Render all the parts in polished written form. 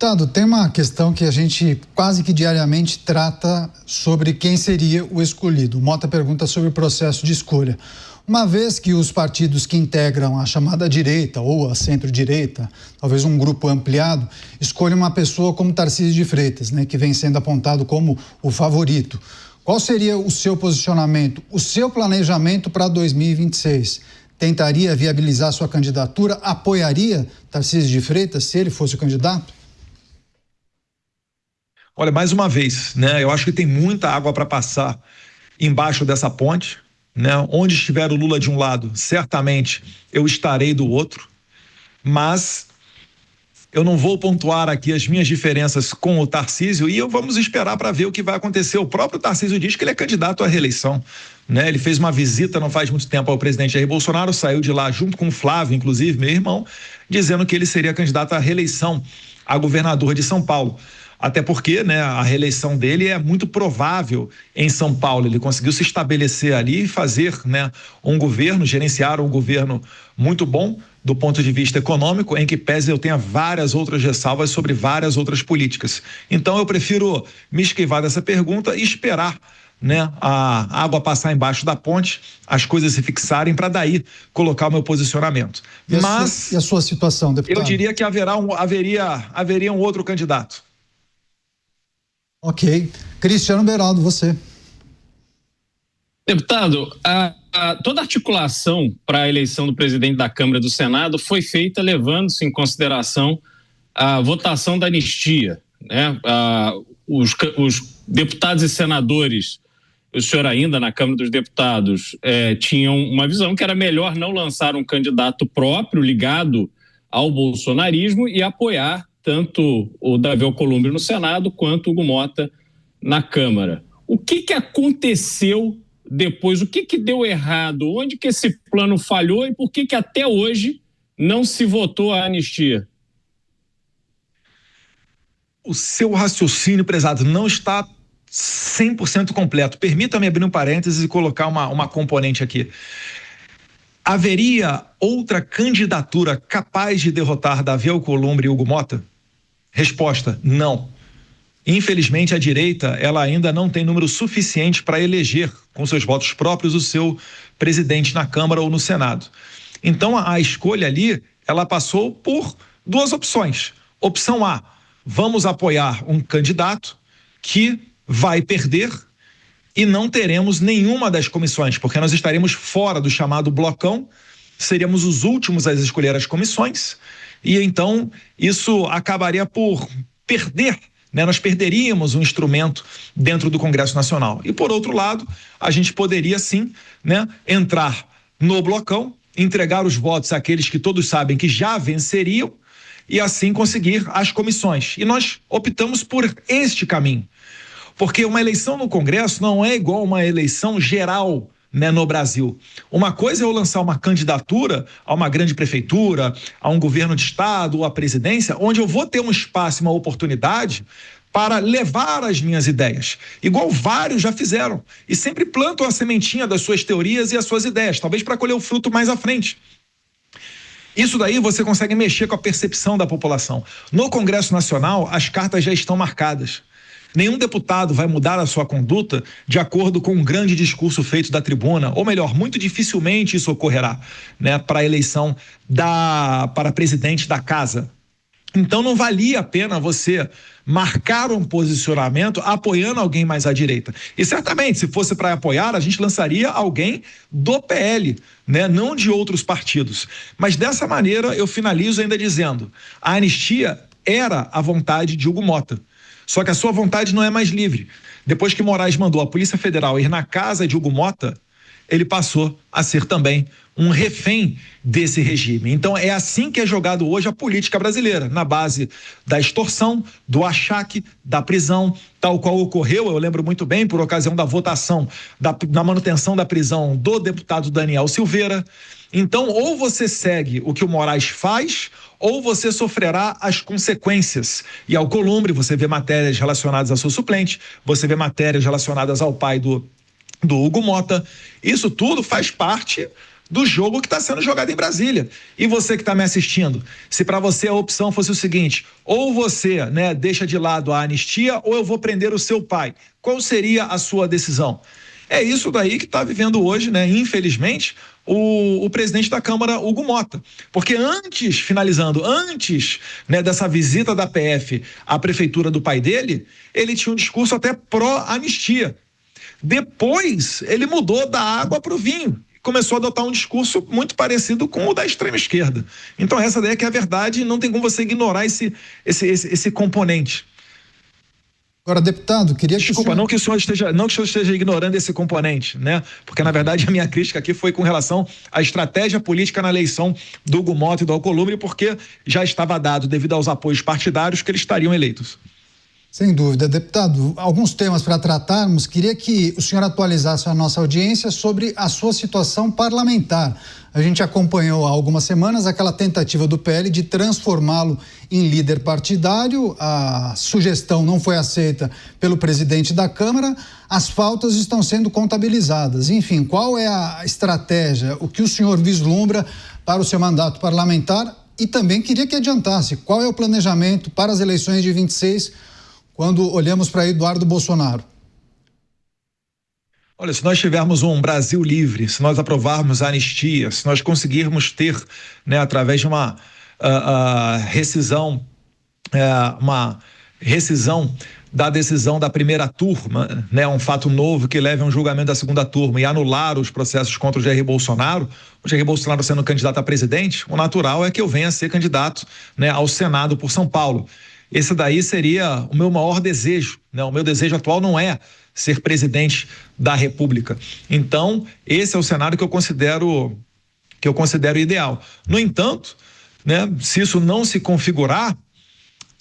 Deputado, tem uma questão que a gente quase que diariamente trata sobre quem seria o escolhido. O Mota pergunta sobre o processo de escolha. Uma vez que os partidos que integram a chamada direita ou a centro-direita, talvez um grupo ampliado, escolhem uma pessoa como Tarcísio de Freitas, né, que vem sendo apontado como o favorito. Qual seria o seu posicionamento, o seu planejamento para 2026? Tentaria viabilizar sua candidatura? Apoiaria Tarcísio de Freitas se ele fosse o candidato? Olha, mais uma vez, né? Eu acho que tem muita água para passar embaixo dessa ponte, né? Onde estiver o Lula de um lado, certamente eu estarei do outro, mas eu não vou pontuar aqui as minhas diferenças com o Tarcísio e vamos esperar para ver o que vai acontecer. O próprio Tarcísio diz que ele é candidato à reeleição, né? Ele fez uma visita não faz muito tempo ao presidente Jair Bolsonaro, saiu de lá junto com o Flávio, inclusive, meu irmão, dizendo que ele seria candidato à reeleição a governador de São Paulo. Até porque, né, a reeleição dele é muito provável em São Paulo. Ele conseguiu se estabelecer ali e fazer, né, um governo, gerenciar um governo muito bom do ponto de vista econômico, em que pese eu tenha várias outras ressalvas sobre várias outras políticas. Então eu prefiro me esquivar dessa pergunta e esperar, né, a água passar embaixo da ponte, as coisas se fixarem para daí colocar o meu posicionamento. E a sua situação, deputado? Eu diria que haveria um outro candidato. Ok. Cristiano Beraldo, você. Deputado, toda a articulação para a eleição do presidente da Câmara e do Senado foi feita levando-se em consideração a votação da anistia, né? Os deputados e senadores, o senhor ainda na Câmara dos Deputados, tinham uma visão que era melhor não lançar um candidato próprio ligado ao bolsonarismo e apoiar tanto o Davi Alcolumbre no Senado quanto o Hugo Mota na Câmara. O que aconteceu depois? O que deu errado? Onde que esse plano falhou e por que até hoje não se votou a anistia? O seu raciocínio, prezado, não está 100% completo. Permita-me abrir um parênteses e colocar uma componente aqui. Haveria outra candidatura capaz de derrotar Davi Alcolumbre e Hugo Mota? Resposta: não. Infelizmente, a direita ela ainda não tem número suficiente para eleger com seus votos próprios o seu presidente na Câmara ou no Senado. Então, a escolha ali, ela passou por duas opções. Opção A: vamos apoiar um candidato que vai perder e não teremos nenhuma das comissões, porque nós estaremos fora do chamado blocão, seríamos os últimos a escolher as comissões, e então isso acabaria por perder, né? Nós perderíamos um instrumento dentro do Congresso Nacional. E por outro lado, a gente poderia sim, né, entrar no blocão, entregar os votos àqueles que todos sabem que já venceriam e assim conseguir as comissões. E nós optamos por este caminho. Porque uma eleição no Congresso não é igual uma eleição geral, né, no Brasil. Uma coisa é eu lançar uma candidatura a uma grande prefeitura, a um governo de estado ou à presidência, onde eu vou ter um espaço, uma oportunidade para levar as minhas ideias, igual vários já fizeram, e sempre plantam a sementinha das suas teorias e as suas ideias, talvez para colher o fruto mais à frente. Isso daí você consegue mexer com a percepção da população. No Congresso Nacional, as cartas já estão marcadas. Nenhum deputado vai mudar a sua conduta de acordo com um grande discurso feito da tribuna, ou melhor, muito dificilmente isso ocorrerá, né, para a eleição para presidente da casa. Então não valia a pena você marcar um posicionamento apoiando alguém mais à direita. E certamente, se fosse para apoiar, a gente lançaria alguém do PL, né, não de outros partidos. Mas dessa maneira eu finalizo ainda dizendo: a anistia era a vontade de Hugo Mota. Só que a sua vontade não é mais livre. Depois que Moraes mandou a Polícia Federal ir na casa de Hugo Mota, ele passou a ser também um refém desse regime. Então é assim que é jogado hoje a política brasileira, na base da extorsão, do achaque, da prisão, tal qual ocorreu, eu lembro muito bem, por ocasião da votação da manutenção da prisão do deputado Daniel Silveira. Então, ou você segue o que o Moraes faz, ou você sofrerá as consequências. E ao Alcolumbre, você vê matérias relacionadas ao seu suplente, você vê matérias relacionadas ao pai do Hugo Mota. Isso tudo faz parte do jogo que está sendo jogado em Brasília. E você que está me assistindo, se para você a opção fosse o seguinte, ou você, né, deixa de lado a anistia ou eu vou prender o seu pai, qual seria a sua decisão? É isso daí que está vivendo hoje, né, infelizmente, o presidente da Câmara, Hugo Mota. Porque antes, né, dessa visita da PF à prefeitura do pai dele, ele tinha um discurso até pró-anistia. Depois, ele mudou da água para o vinho. Começou a adotar um discurso muito parecido com o da extrema esquerda. Então, essa daí é que é a verdade e não tem como você ignorar esse componente. Agora, deputado, queria que Desculpa, não que o senhor esteja ignorando esse componente, né? Porque, na verdade, a minha crítica aqui foi com relação à estratégia política na eleição do Hugo Mota e do Alcolumbre, porque já estava dado, devido aos apoios partidários, que eles estariam eleitos. Sem dúvida. Deputado, alguns temas para tratarmos. Queria que o senhor atualizasse a nossa audiência sobre a sua situação parlamentar. A gente acompanhou há algumas semanas aquela tentativa do PL de transformá-lo em líder partidário. A sugestão não foi aceita pelo presidente da Câmara. As faltas estão sendo contabilizadas. Enfim, qual é a estratégia? O que o senhor vislumbra para o seu mandato parlamentar? E também queria que adiantasse qual é o planejamento para as eleições de 26, quando olhamos para Eduardo Bolsonaro. Olha, se nós tivermos um Brasil livre, se nós aprovarmos a anistia, se nós conseguirmos ter, né, através de uma rescisão da decisão da primeira turma, né, um fato novo que leve a um julgamento da segunda turma e anular os processos contra o Jair Bolsonaro, sendo candidato a presidente, o natural é que eu venha a ser candidato, né, ao Senado por São Paulo. Esse daí seria o meu maior desejo, né? O meu desejo atual não é ser presidente da República. Então, esse é o cenário que eu considero ideal. No entanto, né, se isso não se configurar,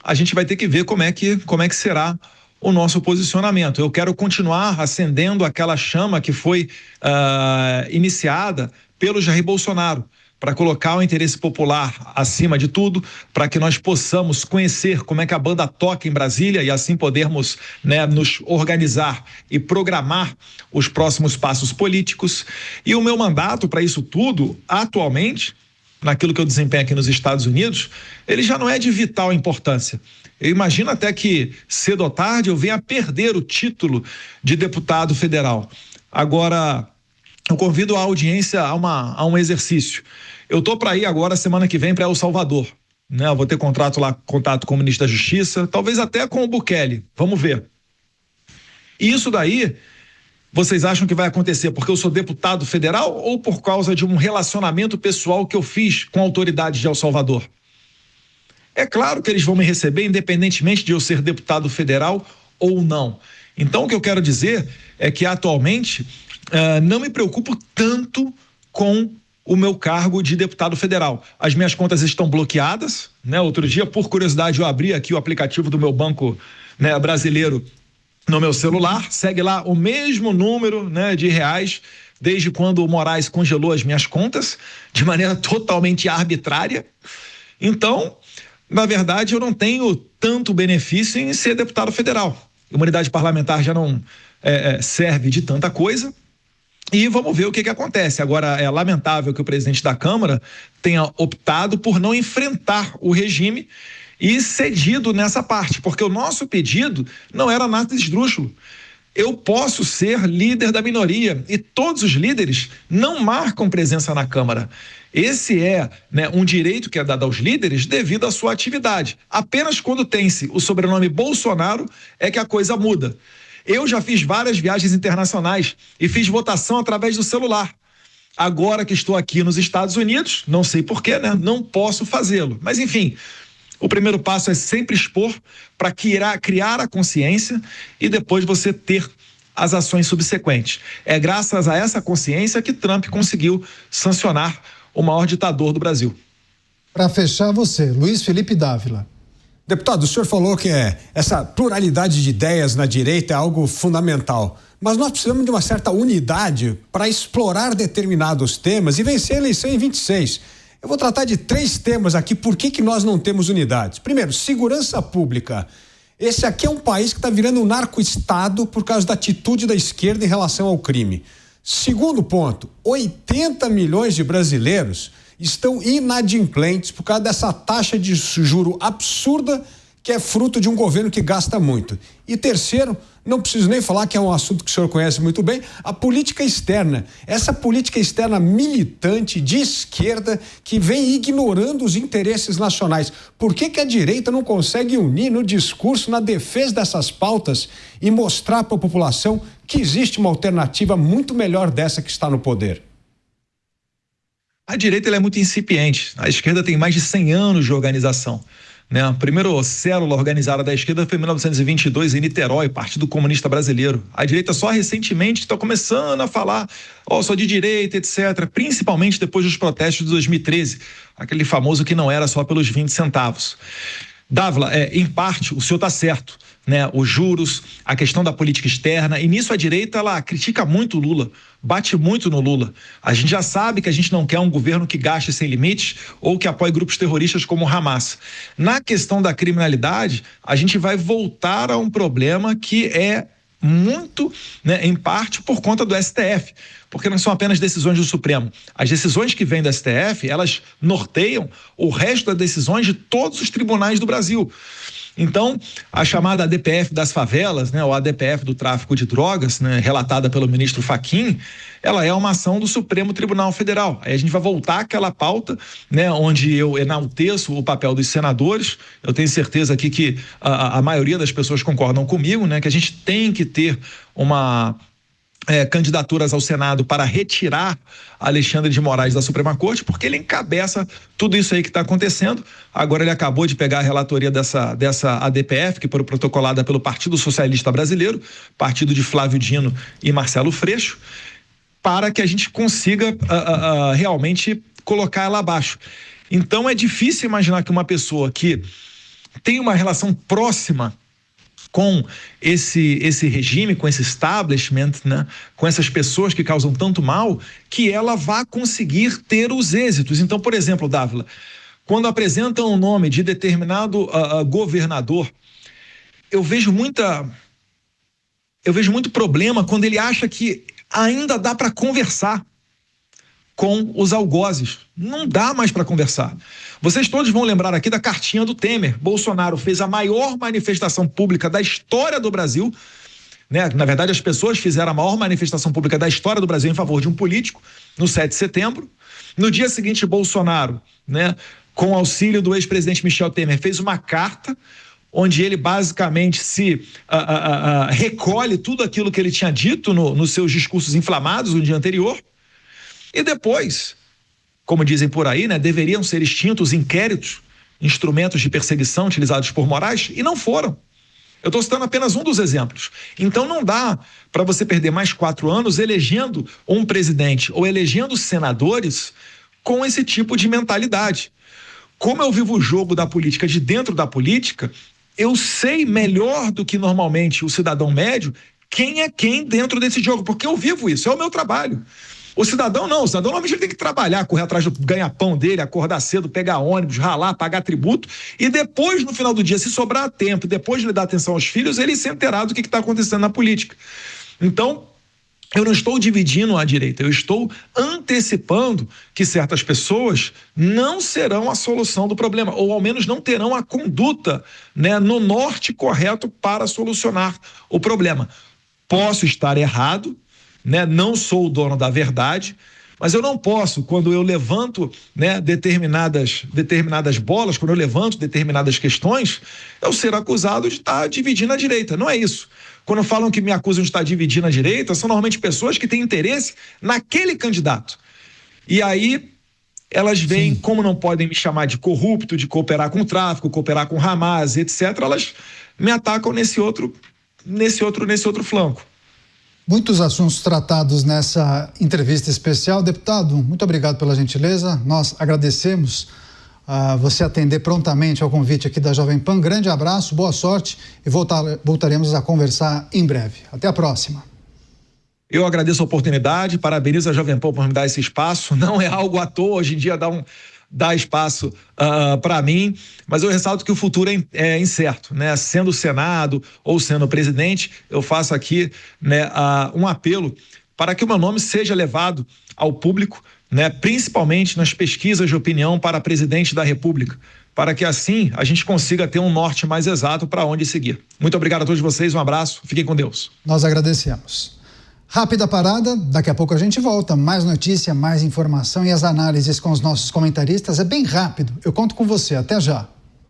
a gente vai ter que ver como é que será o nosso posicionamento. Eu quero continuar acendendo aquela chama que foi iniciada pelo Jair Bolsonaro, para colocar o interesse popular acima de tudo, para que nós possamos conhecer como é que a banda toca em Brasília e assim podermos, né, nos organizar e programar os próximos passos políticos. E o meu mandato para isso tudo, atualmente, naquilo que eu desempenho aqui nos Estados Unidos, ele já não é de vital importância. Eu imagino até que cedo ou tarde eu venha a perder o título de deputado federal. Agora, eu convido a audiência a um exercício. Eu estou para ir agora, semana que vem, para El Salvador, né? Eu vou ter contato com o ministro da Justiça, talvez até com o Bukele, vamos ver. E isso daí, vocês acham que vai acontecer porque eu sou deputado federal ou por causa de um relacionamento pessoal que eu fiz com autoridades de El Salvador? É claro que eles vão me receber, independentemente de eu ser deputado federal ou não. Então, o que eu quero dizer é que, atualmente, não me preocupo tanto com o meu cargo de deputado federal. As minhas contas estão bloqueadas, né? Outro dia, por curiosidade, eu abri aqui o aplicativo do meu banco, né, brasileiro no meu celular, segue lá o mesmo número, né, de reais, desde quando o Moraes congelou as minhas contas, de maneira totalmente arbitrária. Então, na verdade, eu não tenho tanto benefício em ser deputado federal. A imunidade parlamentar já não serve de tanta coisa. E vamos ver o que acontece. Agora, é lamentável que o presidente da Câmara tenha optado por não enfrentar o regime e cedido nessa parte, porque o nosso pedido não era nada esdrúxulo. Eu posso ser líder da minoria e todos os líderes não marcam presença na Câmara. Esse é, né, um direito que é dado aos líderes devido à sua atividade. Apenas quando tem-se o sobrenome Bolsonaro é que a coisa muda. Eu já fiz várias viagens internacionais e fiz votação através do celular. Agora que estou aqui nos Estados Unidos, não sei porquê, né? Não posso fazê-lo. Mas, enfim, o primeiro passo é sempre expor para criar a consciência e depois você ter as ações subsequentes. É graças a essa consciência que Trump conseguiu sancionar o maior ditador do Brasil. Para fechar, você, Luiz Felipe Dávila. Deputado, o senhor falou que essa pluralidade de ideias na direita é algo fundamental, mas nós precisamos de uma certa unidade para explorar determinados temas e vencer a eleição em 26. Eu vou tratar de 3 temas aqui, por que nós não temos unidades. Primeiro, segurança pública. Esse aqui é um país que está virando um narco-estado por causa da atitude da esquerda em relação ao crime. Segundo ponto, 80 milhões de brasileiros estão inadimplentes por causa dessa taxa de juro absurda que é fruto de um governo que gasta muito. E terceiro, não preciso nem falar que é um assunto que o senhor conhece muito bem, a política externa. Essa política externa militante de esquerda que vem ignorando os interesses nacionais. Por que a direita não consegue unir no discurso, na defesa dessas pautas e mostrar para a população que existe uma alternativa muito melhor dessa que está no poder? A direita ela é muito incipiente. A esquerda tem mais de 100 anos de organização. Né? A primeira célula organizada da esquerda foi em 1922 em Niterói, Partido Comunista Brasileiro. A direita só recentemente está começando a falar, sou de direita, etc. Principalmente depois dos protestos de 2013, aquele famoso que não era só pelos 20 centavos. Dávila, em parte, o senhor está certo, né? Os juros, a questão da política externa, e nisso a direita ela critica muito o Lula, bate muito no Lula. A gente já sabe que a gente não quer um governo que gaste sem limites ou que apoie grupos terroristas como o Hamas. Na questão da criminalidade, a gente vai voltar a um problema que é muito, né, em parte por conta do STF, porque não são apenas decisões do Supremo. As decisões que vêm do STF, elas norteiam o resto das decisões de todos os tribunais do Brasil. Então, a chamada ADPF das favelas, né, ou ADPF do tráfico de drogas, né, relatada pelo ministro Fachin, ela é uma ação do Supremo Tribunal Federal. Aí a gente vai voltar àquela pauta, né, onde eu enalteço o papel dos senadores. Eu tenho certeza aqui que a maioria das pessoas concordam comigo, né, que a gente tem que ter candidaturas ao Senado para retirar Alexandre de Moraes da Suprema Corte, porque ele encabeça tudo isso aí que está acontecendo. Agora ele acabou de pegar a relatoria dessa ADPF, que foi protocolada pelo Partido Socialista Brasileiro, partido de Flávio Dino e Marcelo Freixo, para que a gente consiga realmente colocar ela abaixo. Então é difícil imaginar que uma pessoa que tem uma relação próxima com esse regime, com esse establishment, né, com essas pessoas que causam tanto mal, que ela vá conseguir ter os êxitos. Então, por exemplo, Dávila, quando apresentam o nome de determinado governador, eu vejo muito problema quando ele acha que ainda dá para conversar com os algozes. Não dá mais para conversar. Vocês todos vão lembrar aqui da cartinha do Temer. Bolsonaro fez a maior manifestação pública da história do Brasil, né? Na verdade, as pessoas fizeram a maior manifestação pública da história do Brasil em favor de um político, no 7 de setembro. No dia seguinte, Bolsonaro, né, com auxílio do ex-presidente Michel Temer, fez uma carta onde ele basicamente recolhe tudo aquilo que ele tinha dito nos seus discursos inflamados no dia anterior. E depois, como dizem por aí, né, deveriam ser extintos inquéritos, instrumentos de perseguição utilizados por Moraes, e não foram. Eu estou citando apenas um dos exemplos. Então não dá para você perder mais 4 anos elegendo um presidente ou elegendo senadores com esse tipo de mentalidade. Como eu vivo o jogo da política de dentro da política, eu sei melhor do que normalmente o cidadão médio quem é quem dentro desse jogo, porque eu vivo isso, é o meu trabalho. O cidadão não, o cidadão normalmente ele tem que trabalhar, correr atrás do ganha-pão dele, acordar cedo, pegar ônibus, ralar, pagar tributo, e depois, no final do dia, se sobrar tempo, depois de ele dar atenção aos filhos, ele se inteirar do que está acontecendo na política. Então, eu não estou dividindo a direita, eu estou antecipando que certas pessoas não serão a solução do problema, ou ao menos não terão a conduta, né, no norte correto para solucionar o problema. Posso estar errado, né? Não sou o dono da verdade, mas eu não posso, quando eu levanto, né, determinadas bolas, quando eu levanto determinadas questões, eu ser acusado de estar dividindo a direita. Não é isso. Quando falam que me acusam de estar dividindo a direita, são normalmente pessoas que têm interesse naquele candidato. E aí elas veem, como não podem me chamar de corrupto, de cooperar com o tráfico, cooperar com o Hamas, etc., elas me atacam nesse outro flanco. Muitos assuntos tratados nessa entrevista especial. Deputado, muito obrigado pela gentileza. Nós agradecemos você atender prontamente ao convite aqui da Jovem Pan. Grande abraço, boa sorte e voltaremos a conversar em breve. Até a próxima. Eu agradeço a oportunidade, parabenizo a Jovem Pan por me dar esse espaço. Não é algo à toa, hoje em dia dá espaço para mim, mas eu ressalto que o futuro é incerto, né? Sendo Senado ou sendo presidente, eu faço aqui, né, um apelo para que o meu nome seja levado ao público, né, principalmente nas pesquisas de opinião para presidente da República, para que assim a gente consiga ter um norte mais exato para onde seguir. Muito obrigado a todos vocês, um abraço, fiquem com Deus. Nós agradecemos. Rápida parada, daqui a pouco a gente volta. Mais notícia, mais informação e as análises com os nossos comentaristas é bem rápido. Eu conto com você, até já.